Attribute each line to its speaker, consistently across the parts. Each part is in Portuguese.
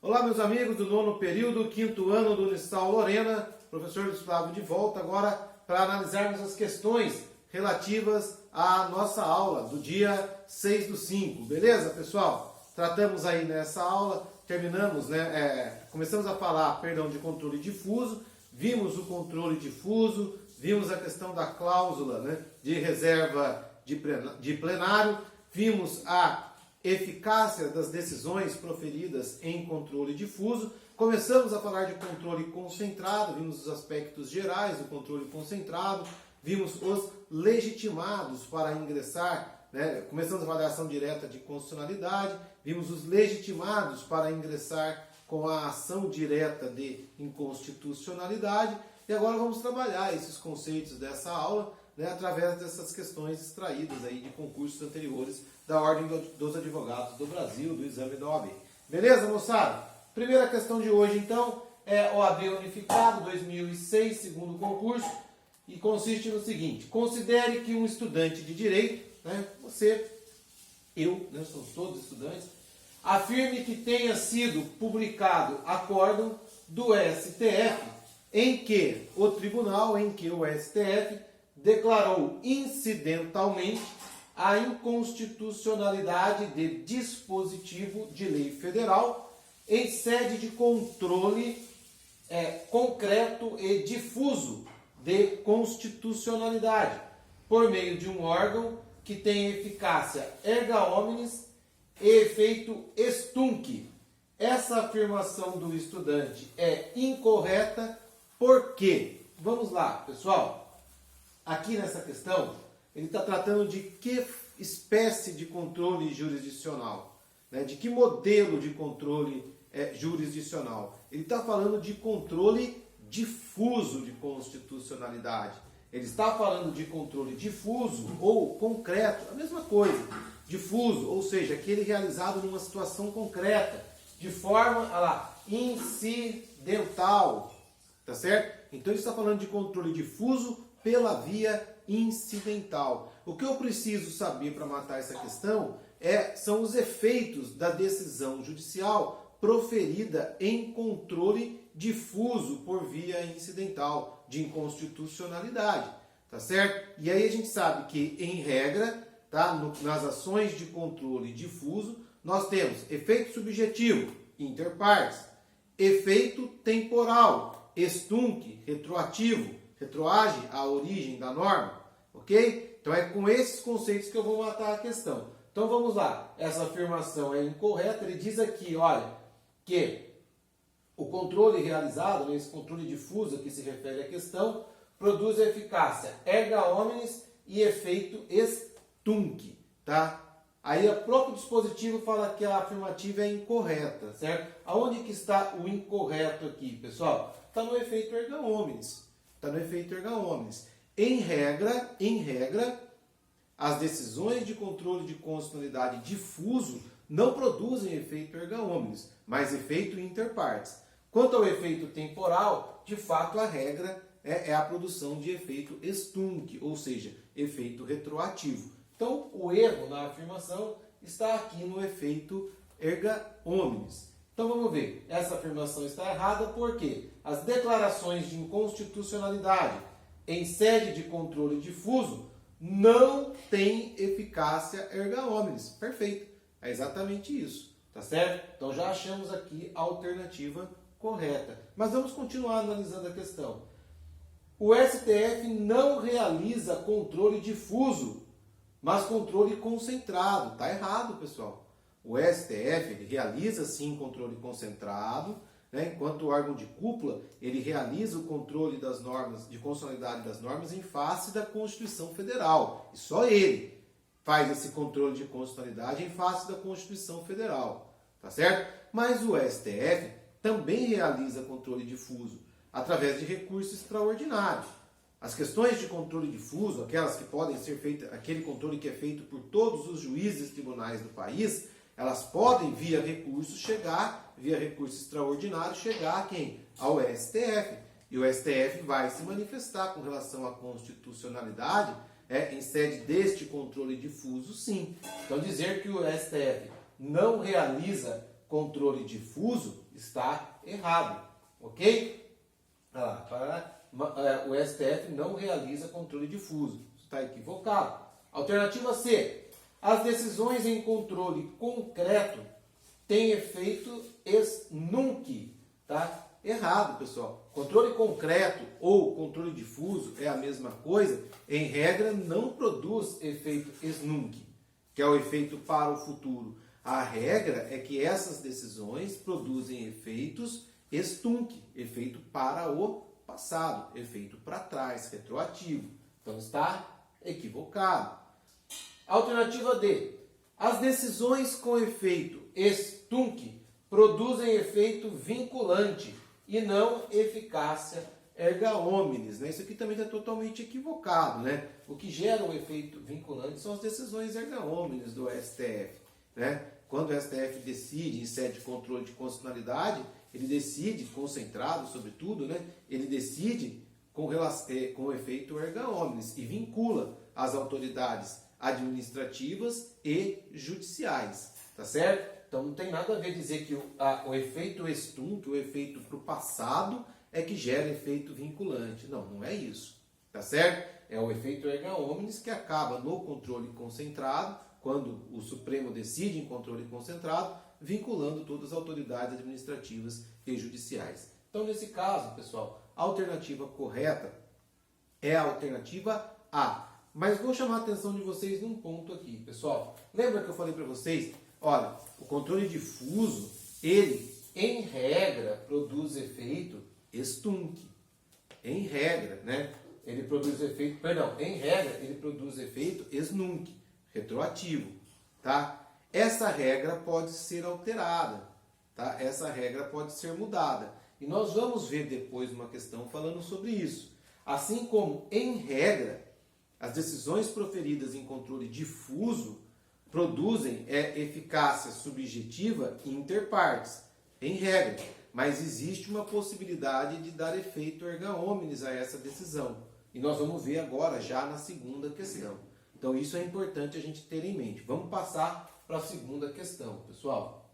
Speaker 1: Olá, meus amigos do nono período, quinto ano do Unisal Lorena, professor Luiz Flávio de volta agora para analisarmos as questões relativas à nossa aula do dia 6/5, beleza, pessoal? Tratamos aí nessa aula, começamos a falar, de controle difuso, vimos o controle difuso, vimos a questão da cláusula, de reserva de plenário, vimos a eficácia das decisões proferidas em controle difuso, começamos a falar de controle concentrado, vimos os aspectos gerais do controle concentrado, vimos os legitimados para ingressar, começamos a avaliação direta de constitucionalidade, vimos os legitimados para ingressar com a ação direta de inconstitucionalidade, e agora vamos trabalhar esses conceitos dessa aula, através dessas questões extraídas aí de concursos anteriores da Ordem dos Advogados do Brasil, do exame da OAB. Beleza, moçada? Primeira questão de hoje, então, é OAB Unificado 2006, segundo concurso, e consiste no seguinte: considere que um estudante de direito, somos todos estudantes, afirme que tenha sido publicado acórdão do STF em que o STF declarou incidentalmente a inconstitucionalidade de dispositivo de lei federal em sede de controle concreto e difuso de constitucionalidade, por meio de um órgão que tem eficácia erga omnes e efeito extunc. Essa afirmação do estudante é incorreta porque, vamos lá, pessoal, aqui nessa questão, ele está tratando de que espécie de controle jurisdicional, de que modelo de controle jurisdicional. Ele está falando de controle difuso de constitucionalidade. Ele está falando de controle difuso ou concreto, a mesma coisa. Difuso, ou seja, aquele realizado numa situação concreta, de forma incidental, tá certo? Então ele está falando de controle difuso pela via incidental. O que eu preciso saber para matar essa questão são os efeitos da decisão judicial proferida em controle difuso por via incidental, de inconstitucionalidade, tá certo? E aí a gente sabe que, em regra, nas ações de controle difuso, nós temos efeito subjetivo, inter partes, efeito temporal, extunc, retroativo, retroage à origem da norma, ok? Então é com esses conceitos que eu vou matar a questão. Então vamos lá, essa afirmação é incorreta, ele diz aqui, olha, que o controle realizado, esse controle difuso que se refere à questão, produz a eficácia erga omnes e efeito extunc, tá? Aí o próprio dispositivo fala que a afirmativa é incorreta, certo? Aonde que está o incorreto aqui, pessoal? Está no efeito erga omnes. Está no efeito erga omnes. Em regra, as decisões de controle de constitucionalidade difuso não produzem efeito erga omnes, mas efeito inter partes. Quanto ao efeito temporal, de fato a regra é a produção de efeito extunc, ou seja, efeito retroativo. Então, o erro na afirmação está aqui no efeito erga omnes. Então, vamos ver. Essa afirmação está errada porque as declarações de inconstitucionalidade em sede de controle difuso não têm eficácia erga omnes. Perfeito. É exatamente isso. Tá certo? Então, já achamos aqui a alternativa correta. Mas vamos continuar analisando a questão. O STF não realiza controle difuso, mas controle concentrado. Está errado, pessoal. O STF ele realiza sim controle concentrado, enquanto o órgão de cúpula ele realiza o controle das normas, de constitucionalidade das normas em face da Constituição Federal. E só ele faz esse controle de constitucionalidade em face da Constituição Federal. Tá certo? Mas o STF também realiza controle difuso através de recurso extraordinário. As questões de controle difuso, aquelas que podem ser feitas, aquele controle que é feito por todos os juízes e tribunais do país, elas podem, via recurso extraordinário, chegar a quem? Ao STF. E o STF vai se manifestar com relação à constitucionalidade em sede deste controle difuso, sim. Então, dizer que o STF não realiza controle difuso, está errado, ok? Olha lá, o STF não realiza controle difuso, está equivocado. Alternativa C, as decisões em controle concreto têm efeito ex nunc, tá? Errado, pessoal. Controle concreto ou controle difuso é a mesma coisa. Em regra, não produz efeito ex nunc, que é o efeito para o futuro. A regra é que essas decisões produzem efeitos ex tunc, efeito para o passado, efeito para trás, retroativo. Então está equivocado. Alternativa D. As decisões com efeito ex tunc produzem efeito vinculante e não eficácia erga omnes, né? Isso aqui também está totalmente equivocado, né? O que gera o efeito vinculante são as decisões erga omnes do STF, né? Quando o STF decide em sede de controle de constitucionalidade, ele decide, concentrado sobretudo, né? Ele decide com efeito erga omnes e vincula as autoridades administrativas e judiciais, tá certo? Então não tem nada a ver dizer que o efeito ex tunc, o efeito para o passado, é que gera efeito vinculante. Não, não é isso, tá certo? É o efeito erga omnes que acaba no controle concentrado, quando o Supremo decide em controle concentrado, vinculando todas as autoridades administrativas e judiciais. Então, nesse caso, pessoal, a alternativa correta é a alternativa A. Mas vou chamar a atenção de vocês num ponto aqui, pessoal. Lembra que eu falei para vocês? Olha, o controle difuso, ele, em regra, produz efeito ex tunc. Em regra, né? Ele produz efeito, em regra, ele produz efeito ex nunc, retroativo, tá? Essa regra pode ser alterada, tá? Essa regra pode ser mudada. E nós vamos ver depois uma questão falando sobre isso. Assim como, em regra, as decisões proferidas em controle difuso produzem eficácia subjetiva inter partes, em regra. Mas existe uma possibilidade de dar efeito erga omnes a essa decisão. E nós vamos ver agora, já na segunda questão. Então isso é importante a gente ter em mente. Vamos passar para a segunda questão, pessoal.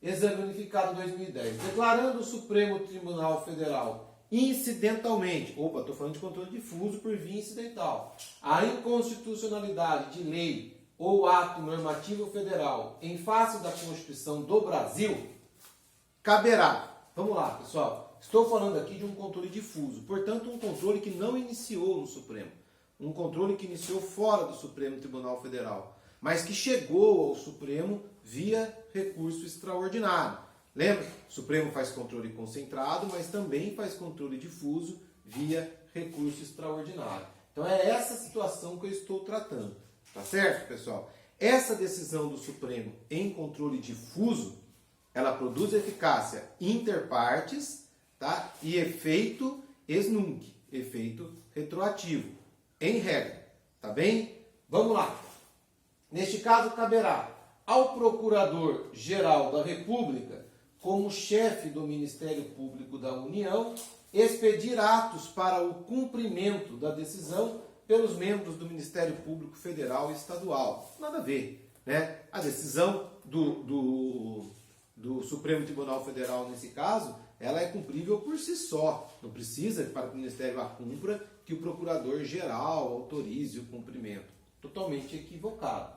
Speaker 1: Exame Unificado 2010. Declarando o Supremo Tribunal Federal incidentalmente, estou falando de controle difuso por via incidental, a inconstitucionalidade de lei ou ato normativo federal em face da Constituição do Brasil, caberá. Vamos lá, pessoal. Estou falando aqui de um controle difuso, portanto, um controle que não iniciou no Supremo. Um controle que iniciou fora do Supremo Tribunal Federal, mas que chegou ao Supremo via recurso extraordinário. Lembra? O Supremo faz controle concentrado, mas também faz controle difuso via recurso extraordinário. Então é essa situação que eu estou tratando. Tá certo, pessoal? Essa decisão do Supremo em controle difuso, ela produz eficácia inter partes, tá? E efeito ex nunc, efeito retroativo, em regra. Tá bem? Vamos lá. Neste caso, caberá ao Procurador-Geral da República, como chefe do Ministério Público da União, expedir atos para o cumprimento da decisão pelos membros do Ministério Público Federal e Estadual. Nada a ver, né? A decisão do Supremo Tribunal Federal, nesse caso, ela é cumprível por si só. Não precisa, para que o Ministério a cumpra, que o Procurador-Geral autorize o cumprimento. Totalmente equivocado.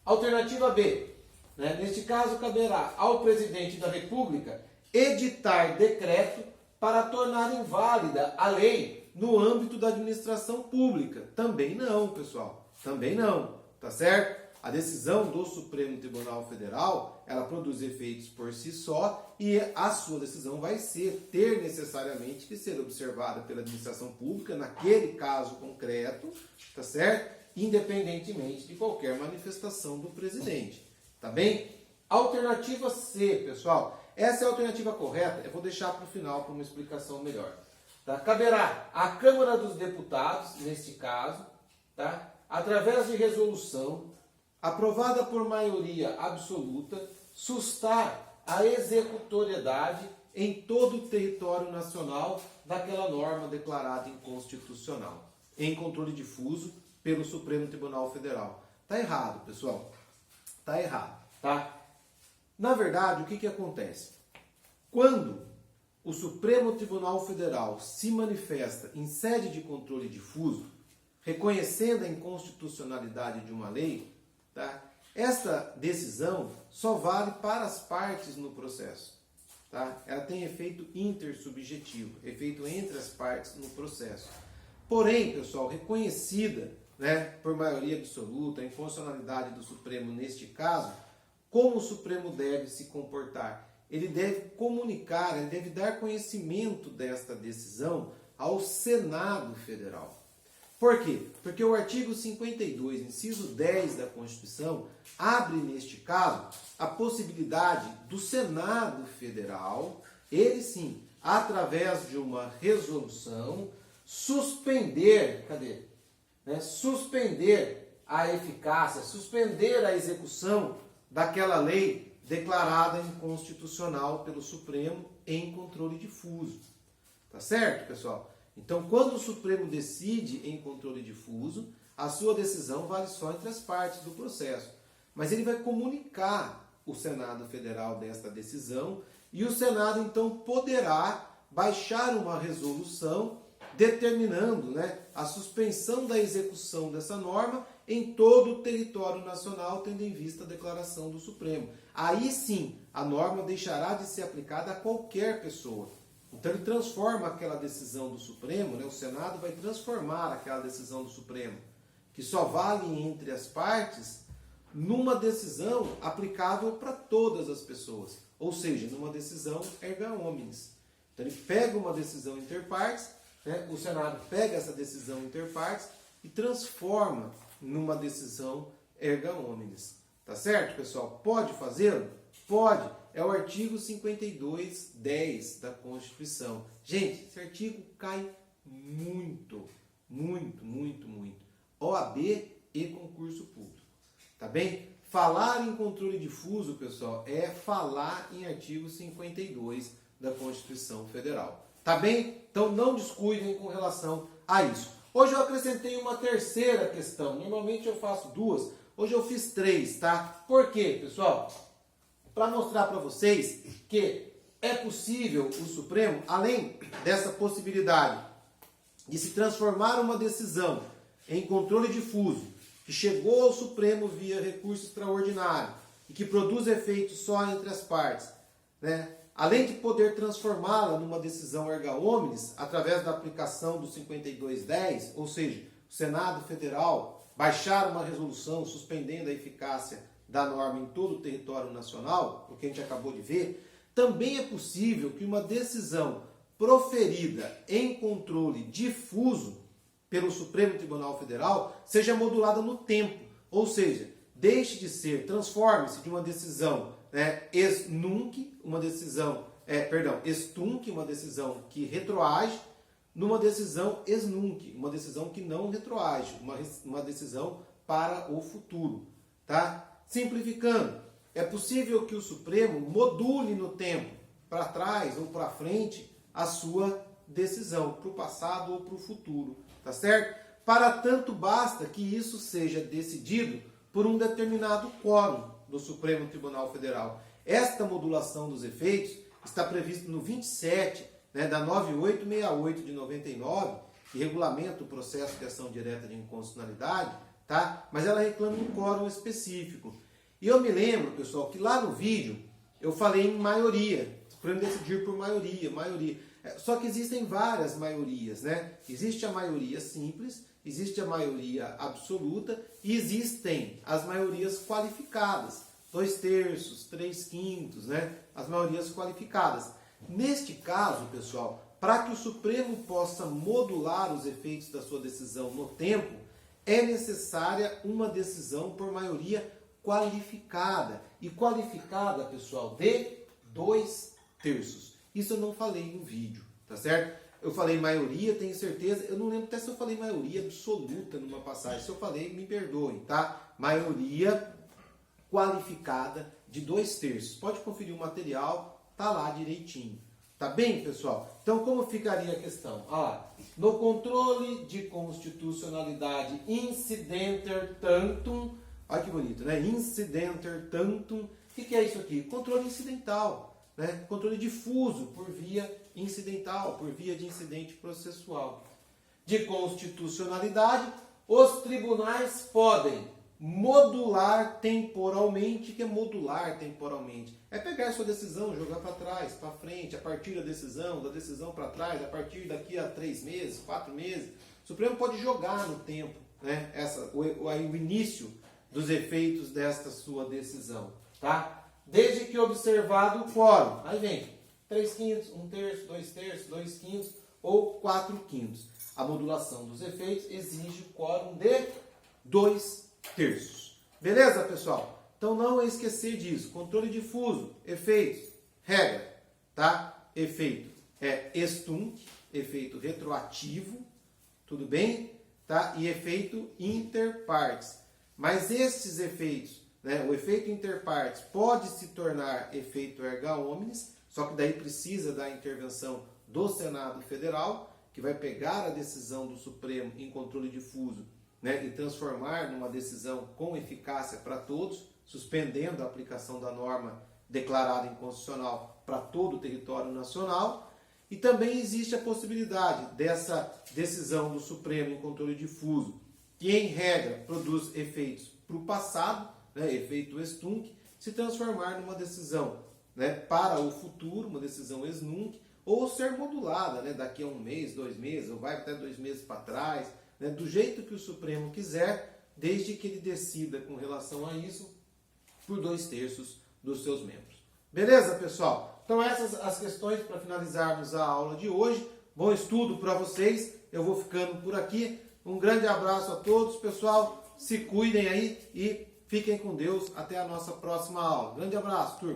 Speaker 1: Alternativa B. Né? Neste caso, caberá ao Presidente da República editar decreto para tornar inválida a lei no âmbito da administração pública. Também não, pessoal. Também não. Tá certo? A decisão do Supremo Tribunal Federal, ela produz efeitos por si só e a sua decisão vai ter necessariamente que ser observada pela administração pública naquele caso concreto, tá certo? Independentemente de qualquer manifestação do presidente. Tá bem? Alternativa C, pessoal. Essa é a alternativa correta. Eu vou deixar para o final para uma explicação melhor. Tá? Caberá à Câmara dos Deputados, neste caso, tá? Através de resolução aprovada por maioria absoluta, sustar a executoriedade em todo o território nacional daquela norma declarada inconstitucional, em controle difuso pelo Supremo Tribunal Federal. Tá errado, pessoal. Tá errado, tá? Na verdade, o que acontece? Quando o Supremo Tribunal Federal se manifesta em sede de controle difuso, reconhecendo a inconstitucionalidade de uma lei, tá? Esta decisão só vale para as partes no processo. Tá? Ela tem efeito intersubjetivo, efeito entre as partes no processo. Porém, pessoal, reconhecida, né, por maioria absoluta a inconstitucionalidade do Supremo neste caso, como o Supremo deve se comportar? Ele deve comunicar, ele deve dar conhecimento desta decisão ao Senado Federal. Por quê? Porque o artigo 52, inciso 10 da Constituição, abre neste caso a possibilidade do Senado Federal, ele sim, através de uma resolução, suspender, suspender a eficácia, suspender a execução daquela lei declarada inconstitucional pelo Supremo em controle difuso. Tá certo, pessoal? Então, quando o Supremo decide em controle difuso, a sua decisão vale só entre as partes do processo. Mas ele vai comunicar o Senado Federal desta decisão e o Senado, então, poderá baixar uma resolução determinando, né, a suspensão da execução dessa norma em todo o território nacional, tendo em vista a declaração do Supremo. Aí sim, a norma deixará de ser aplicada a qualquer pessoa. Então ele transforma aquela decisão do Supremo, né, o Senado vai transformar aquela decisão do Supremo, que só vale entre as partes, numa decisão aplicável para todas as pessoas. Ou seja, numa decisão erga omnes. Então ele pega uma decisão interpartes, né, o Senado pega essa decisão interpartes e transforma numa decisão erga omnes. Tá certo, pessoal? Pode fazê-lo? Pode. É o artigo 52, 10 da Constituição. Gente, esse artigo cai muito. OAB e concurso público. Tá bem? Falar em controle difuso, pessoal, é falar em artigo 52 da Constituição Federal. Tá bem? Então não descuidem com relação a isso. Hoje eu acrescentei uma terceira questão. Normalmente eu faço duas. Hoje eu fiz três, tá? Por quê, pessoal? Para mostrar para vocês que é possível o Supremo, além dessa possibilidade de se transformar uma decisão em controle difuso, que chegou ao Supremo via recurso extraordinário e que produz efeitos só entre as partes, né? Além de poder transformá-la numa decisão erga omnes, através da aplicação do 5210, ou seja, o Senado Federal baixar uma resolução suspendendo a eficácia da norma em todo o território nacional, o que a gente acabou de ver, também é possível que uma decisão proferida em controle difuso pelo Supremo Tribunal Federal seja modulada no tempo, ou seja, deixe de ser, transforme-se de uma decisão ex nunc, uma decisão, ex-tunc, uma decisão que retroage, numa decisão ex nunc, uma decisão que não retroage, uma decisão para o futuro, tá? Simplificando, é possível que o Supremo module no tempo, para trás ou para frente, a sua decisão, para o passado ou para o futuro, tá certo? Para tanto basta que isso seja decidido por um determinado quórum do Supremo Tribunal Federal. Esta modulação dos efeitos está prevista no 27, da 9868 de 99, que regulamenta o processo de ação direta de inconstitucionalidade, tá? Mas ela reclama um quórum específico. E eu me lembro, pessoal, que lá no vídeo eu falei em maioria. O Supremo decidir por maioria. Só que existem várias maiorias, né? Existe a maioria simples, existe a maioria absoluta e existem as maiorias qualificadas. 2/3, 3/5, né? As maiorias qualificadas. Neste caso, pessoal, para que o Supremo possa modular os efeitos da sua decisão no tempo, é necessária uma decisão por maioria qualificada. E qualificada, pessoal, de 2/3. Isso eu não falei no vídeo, tá certo? Eu falei maioria, tenho certeza. Eu não lembro até se eu falei maioria absoluta numa passagem. Se eu falei, me perdoem, tá? Maioria qualificada de 2/3. Pode conferir o material, tá lá direitinho. Tá bem, pessoal? Então, como ficaria a questão? No controle de constitucionalidade incidenter tantum, olha que bonito, né? Incidenter tantum O que é isso aqui? Controle incidental, né? Controle difuso por via incidental, por via de incidente processual. De constitucionalidade, os tribunais podem modular temporalmente. O que é modular temporalmente? É pegar sua decisão, jogar para trás, para frente, a partir da decisão para trás, a partir daqui a 3 meses, 4 meses. O Supremo pode jogar no tempo, né, o início dos efeitos desta sua decisão. Tá? Desde que observado o quórum. Aí vem 3/5, 1/3, 2/3, 2/5 ou 4/5. A modulação dos efeitos exige o quórum de 2/3. Beleza, pessoal? Então não esquecer disso. Controle difuso, efeitos, regra, tá? Efeito é extunc, efeito retroativo, tudo bem? Tá? E efeito inter partes. Mas estes efeitos, né, o efeito inter partes pode se tornar efeito erga omnes, só que daí precisa da intervenção do Senado Federal, que vai pegar a decisão do Supremo em controle difuso, né, e transformar numa decisão com eficácia para todos, suspendendo a aplicação da norma declarada inconstitucional para todo o território nacional. E também existe a possibilidade dessa decisão do Supremo em controle difuso, que em regra produz efeitos para o passado, né, efeito extunc, se transformar numa decisão, né, para o futuro, uma decisão ex nunc, ou ser modulada, né, daqui a 1 mês, 2 meses, ou vai até 2 meses para trás, né, do jeito que o Supremo quiser, desde que ele decida com relação a isso por 2/3 dos seus membros. Beleza, pessoal? Então essas as questões para finalizarmos a aula de hoje. Bom estudo para vocês. Eu vou ficando por aqui. Um grande abraço a todos, pessoal. Se cuidem aí e fiquem com Deus. Até a nossa próxima aula. Grande abraço, turma.